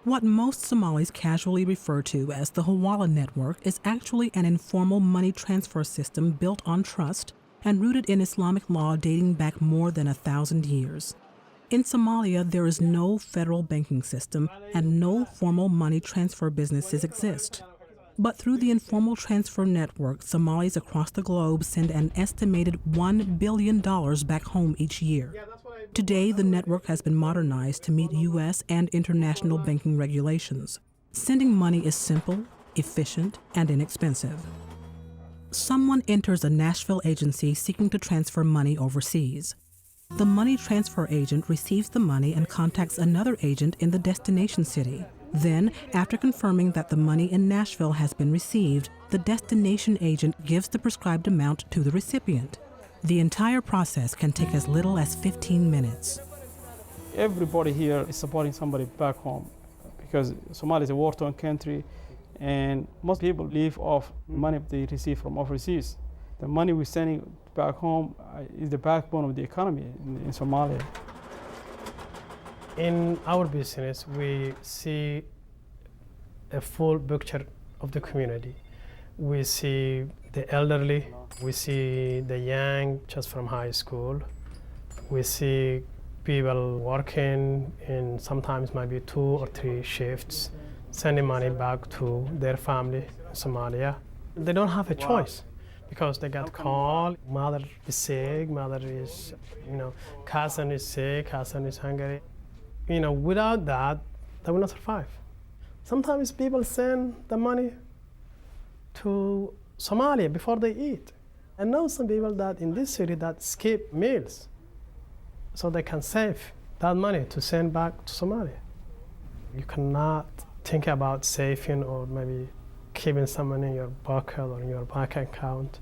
What most Somalis casually refer to as the Hawala network is actually an informal money transfer system built on trust and rooted in Islamic law dating back more than 1,000 years. In Somalia, there is no federal banking system and no formal money transfer businesses exist. But through the informal transfer network, Somalis across the globe send an estimated $1 billion back home each year. Today, the network has been modernized to meet U.S. and international banking regulations. Sending money is simple, efficient, and inexpensive. Someone enters a Nashville agency seeking to transfer money overseas. The money transfer agent receives the money and contacts another agent in the destination city. Then, after confirming that the money in Nashville has been received, the destination agent gives the prescribed amount to the recipient. The entire process can take as little as 15 minutes. Everybody here is supporting somebody back home because Somalia is a war-torn country and most people live off money they receive from overseas. The money we're sending back home is the backbone of the economy in Somalia. In our business, we see a full picture of the community. We see the elderly, we see the young just from high school. We see people working in sometimes maybe 2 or 3 shifts, sending money back to their family in Somalia. They don't have a choice because they got called, mother is sick, mother is, cousin is sick, cousin is hungry. Without that, they will not survive. Sometimes people send the money to Somalia before they eat. I know some people that in this city that skip meals so they can save that money to send back to Somalia. You cannot think about saving or maybe keeping some money in your pocket or in your bank account.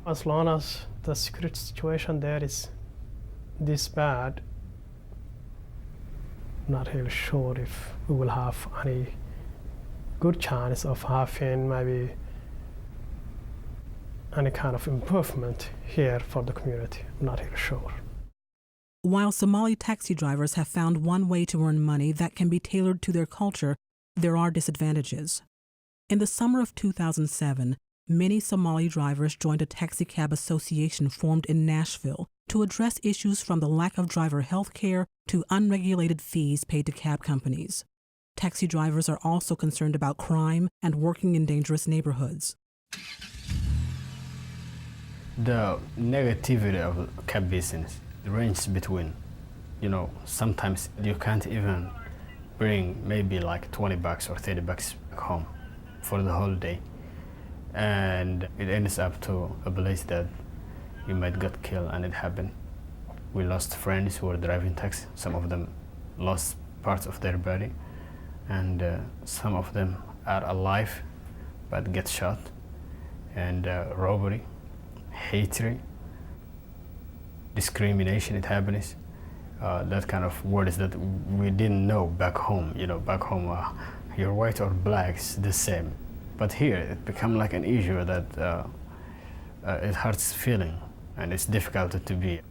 As long as the security situation there is this bad, I'm not really sure if we will have any good chance of having maybe any kind of improvement here for the community. I'm not really sure. While Somali taxi drivers have found one way to earn money that can be tailored to their culture, there are disadvantages. In the summer of 2007, many Somali drivers joined a taxicab association formed in Nashville to address issues from the lack of driver health care to unregulated fees paid to cab companies. Taxi drivers are also concerned about crime and working in dangerous neighborhoods. The negativity of cab business ranges between, sometimes you can't even bring maybe like $20 or $30 back home for the whole day. And it ends up to a place that you might get killed, and it happened. We lost friends who were driving taxi. Some of them lost parts of their body, and some of them are alive but get shot. And robbery, hatred, discrimination, it happens. That kind of words that we didn't know back home. Back home, you're white or black, it's the same. But here, it become like an issue that it hurts feeling, and it's difficult to be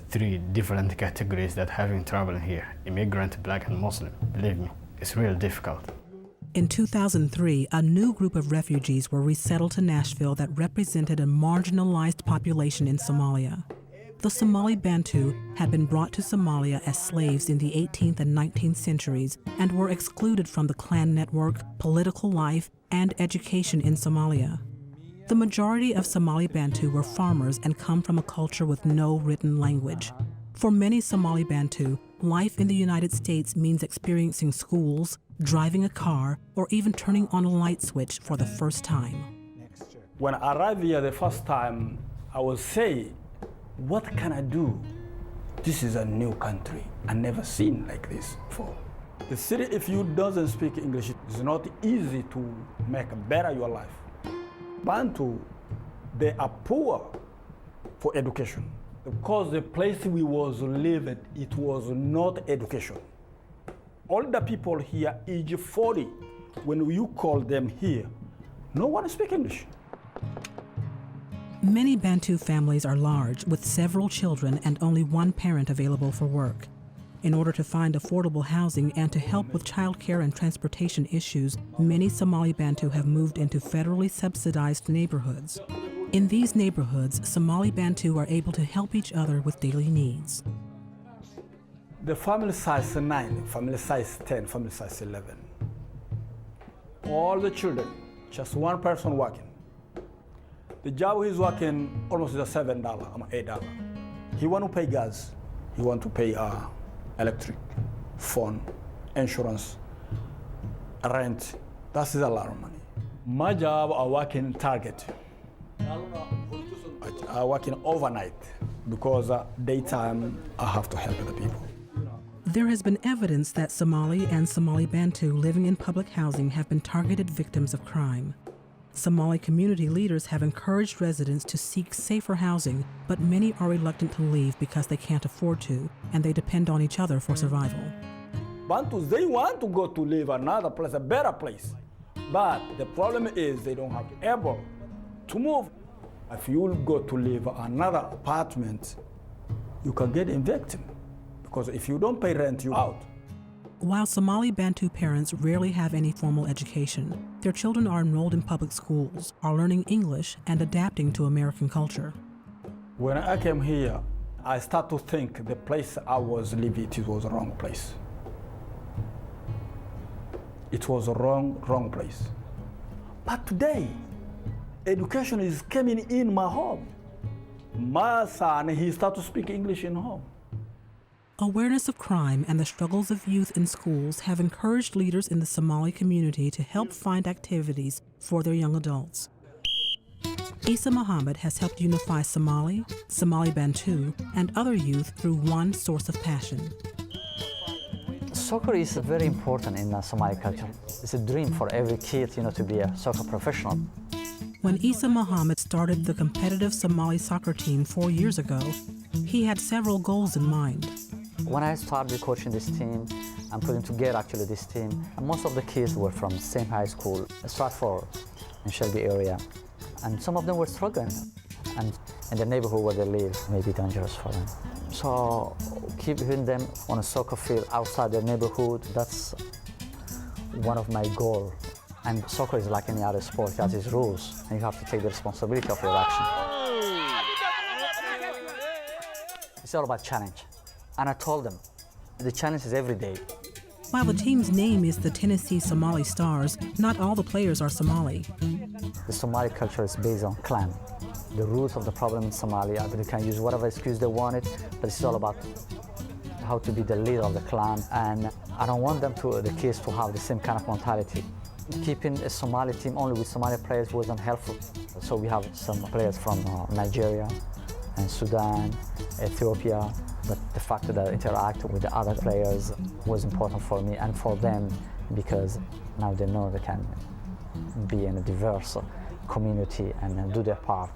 3 different categories that having trouble here: immigrant, black, and Muslim. Believe me, it's real difficult. In 2003, a new group of refugees were resettled to Nashville that represented a marginalized population in Somalia. The Somali Bantu had been brought to Somalia as slaves in the 18th and 19th centuries and were excluded from the clan network, political life, and education in Somalia. The majority of Somali Bantu were farmers and come from a culture with no written language. For many Somali Bantu, life in the United States means experiencing schools, driving a car, or even turning on a light switch for the first time. When I arrived here the first time, I would say, what can I do? This is a new country. I never seen like this before. The city, if you doesn't speak English, it's not easy to make better your life. Bantu, they are poor for education because the place we was living, it was not education. All the people here, age 40, when you call them here, no one speaks English. Many Bantu families are large, with several children and only one parent available for work. In order to find affordable housing and to help with childcare and transportation issues, many Somali Bantu have moved into federally subsidized neighborhoods. In these neighborhoods, Somali Bantu are able to help each other with daily needs. The family size 9, family size 10, family size 11. All the children, just one person working. The job he's working almost is $7, $8. He want to pay gas, he want to pay electric, phone, insurance, rent. That is a lot of money. My job, I work in Target. I work in overnight because daytime I have to help the people. There has been evidence that Somali and Somali Bantu living in public housing have been targeted victims of crime. Somali community leaders have encouraged residents to seek safer housing, but many are reluctant to leave because they can't afford to, and they depend on each other for survival. Bantus, they want to go to live another place, a better place. But the problem is they don't have able to move. If you go to live another apartment, you can get evicted. Because if you don't pay rent, you're out. While Somali Bantu parents rarely have any formal education, their children are enrolled in public schools, are learning English, and adapting to American culture. When I came here, I started to think the place I was living, it was the wrong place. It was a wrong place. But today, education is coming in my home. My son, he started to speak English in home. Awareness of crime and the struggles of youth in schools have encouraged leaders in the Somali community to help find activities for their young adults. Isa Muhammad has helped unify Somali, Somali Bantu, and other youth through one source of passion. Soccer is very important in Somali culture. It's a dream for every kid, to be a soccer professional. When Isa Muhammad started the competitive Somali soccer team 4 years ago, he had several goals in mind. When I started coaching this team and putting together actually this team, most of the kids were from the same high school, Stratford in Shelby area. And some of them were struggling. And in the neighborhood where they live, may be dangerous for them. So keeping them on a soccer field outside their neighborhood, that's one of my goals. And soccer is like any other sport, it has its rules, and you have to take the responsibility of your action. It's all about challenge. And I told them, the challenge is every day. While the team's name is the Tennessee Somali Stars, not all the players are Somali. The Somali culture is based on clan. The roots of the problem in Somalia, they can use whatever excuse they wanted, but it's all about how to be the leader of the clan. And I don't want the kids to have the same kind of mentality. Keeping a Somali team only with Somali players wasn't helpful. So we have some players from Nigeria and Sudan, Ethiopia, but the fact that I interact with the other players was important for me and for them, because now they know they can be in a diverse community and do their part.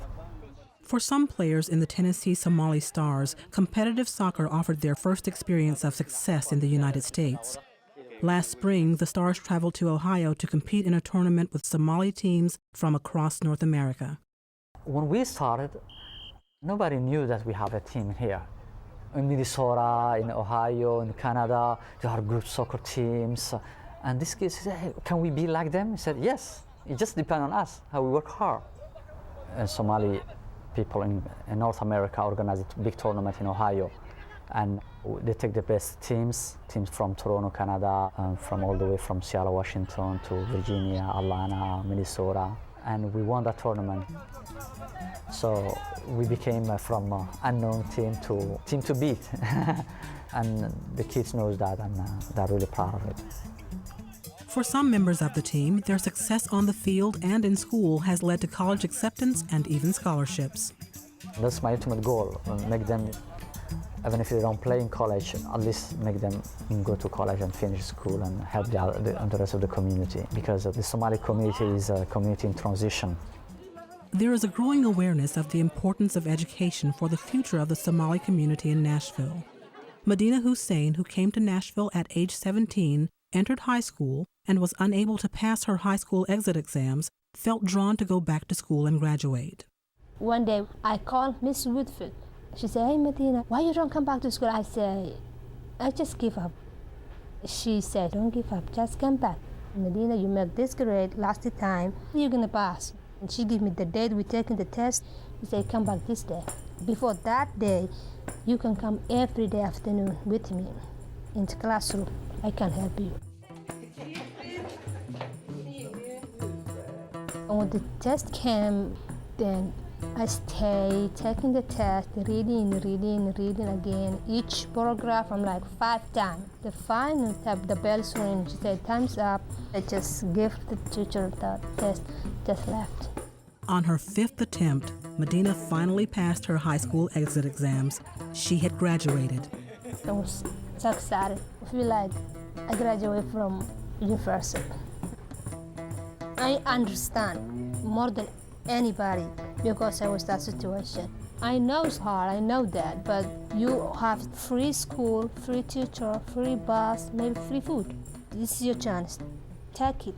For some players in the Tennessee Somali Stars, competitive soccer offered their first experience of success in the United States. Last spring, the Stars traveled to Ohio to compete in a tournament with Somali teams from across North America. When we started, nobody knew that we have a team here. In Minnesota, in Ohio, in Canada, there are good soccer teams. And this kid said, hey, can we be like them? He said, yes, it just depends on us, how we work hard. And Somali people in North America organized a big tournament in Ohio. And they take the best teams from Toronto, Canada, from all the way from Seattle, Washington to Virginia, Atlanta, Minnesota. And we won that tournament. So we became from unknown team to beat. And the kids knows that, and they're really proud of it. For some members of the team, their success on the field and in school has led to college acceptance and even scholarships. That's my ultimate goal, make them, even if they don't play in college, at least make them go to college and finish school and help the rest of the community, because the Somali community is a community in transition. There is a growing awareness of the importance of education for the future of the Somali community in Nashville. Medina Hussein, who came to Nashville at age 17, entered high school and was unable to pass her high school exit exams, felt drawn to go back to school and graduate. One day I called Miss Woodford. She said, hey Medina, why you don't come back to school? I said, I just give up. She said, don't give up, just come back. Medina, you make this grade last time, you're gonna pass. And she gave me the date we taking the test. She said, come back this day. Before that day, you can come every day afternoon with me in the classroom. I can help you. And when the test came, then I stayed taking the test, reading again. Each paragraph I'm like 5 times. The final time, the bell's ring. She said, time's up. I just gave the teacher the test, just left. On her 5th attempt, Medina finally passed her high school exit exams. She had graduated. I was so excited. I feel like I graduated from university. I understand more than anybody because I was that situation. I know it's hard, I know that, but you have free school, free teacher, free bus, maybe free food. This is your chance. Take it.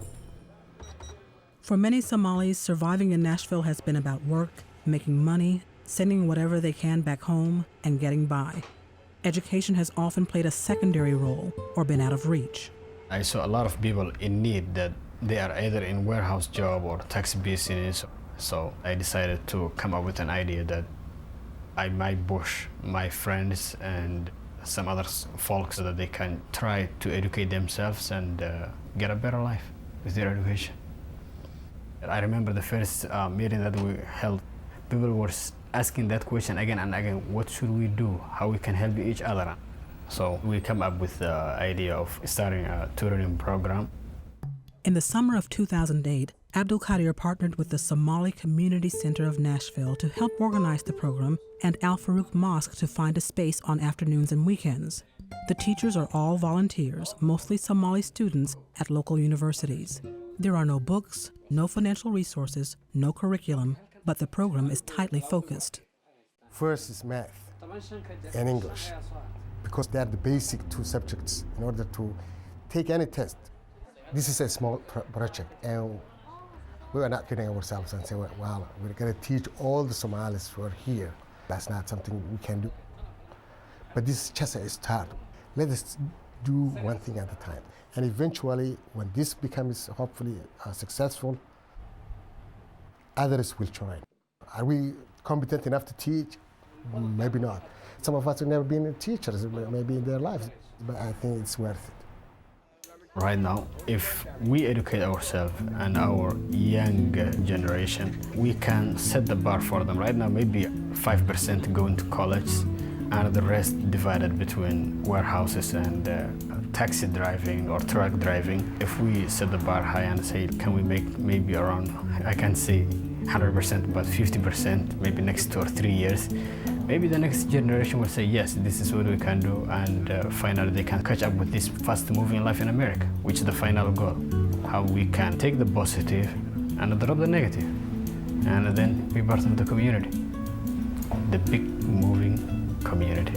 For many Somalis, surviving in Nashville has been about work, making money, sending whatever they can back home, and getting by. Education has often played a secondary role or been out of reach. I saw a lot of people in need that they are either in warehouse job or taxi business. So I decided to come up with an idea that I might push my friends and some other folks so that they can try to educate themselves and get a better life with their education. I remember the first meeting that we held, people were asking that question again and again, what should we do, how we can help each other? So we come up with the idea of starting a tutoring program. In the summer of 2008, Abdul Qadir partnered with the Somali Community Center of Nashville to help organize the program and Al Farouk Mosque to find a space on afternoons and weekends. The teachers are all volunteers, mostly Somali students at local universities. There are no books, no financial resources, no curriculum, but the program is tightly focused. First is math and English, because they are the basic 2 subjects in order to take any test. This is a small project, and we are not kidding ourselves and say, well, we're going to teach all the Somalis who are here. That's not something we can do. But this is just a start. Let us do one thing at a time. And eventually, when this becomes hopefully successful, others will join. Are we competent enough to teach? Maybe not. Some of us have never been teachers, maybe in their lives, but I think it's worth it. Right now, if we educate ourselves and our young generation, we can set the bar for them. Right now, maybe 5% going to college, and the rest divided between warehouses and taxi driving or truck driving. If we set the bar high and say, can we make maybe around, I can't say 100%, but 50%, maybe next 2 or 3 years, maybe the next generation will say, yes, this is what we can do, and finally they can catch up with this fast-moving life in America, which is the final goal. How we can take the positive and drop the negative, and then be part of the community, the big moving community.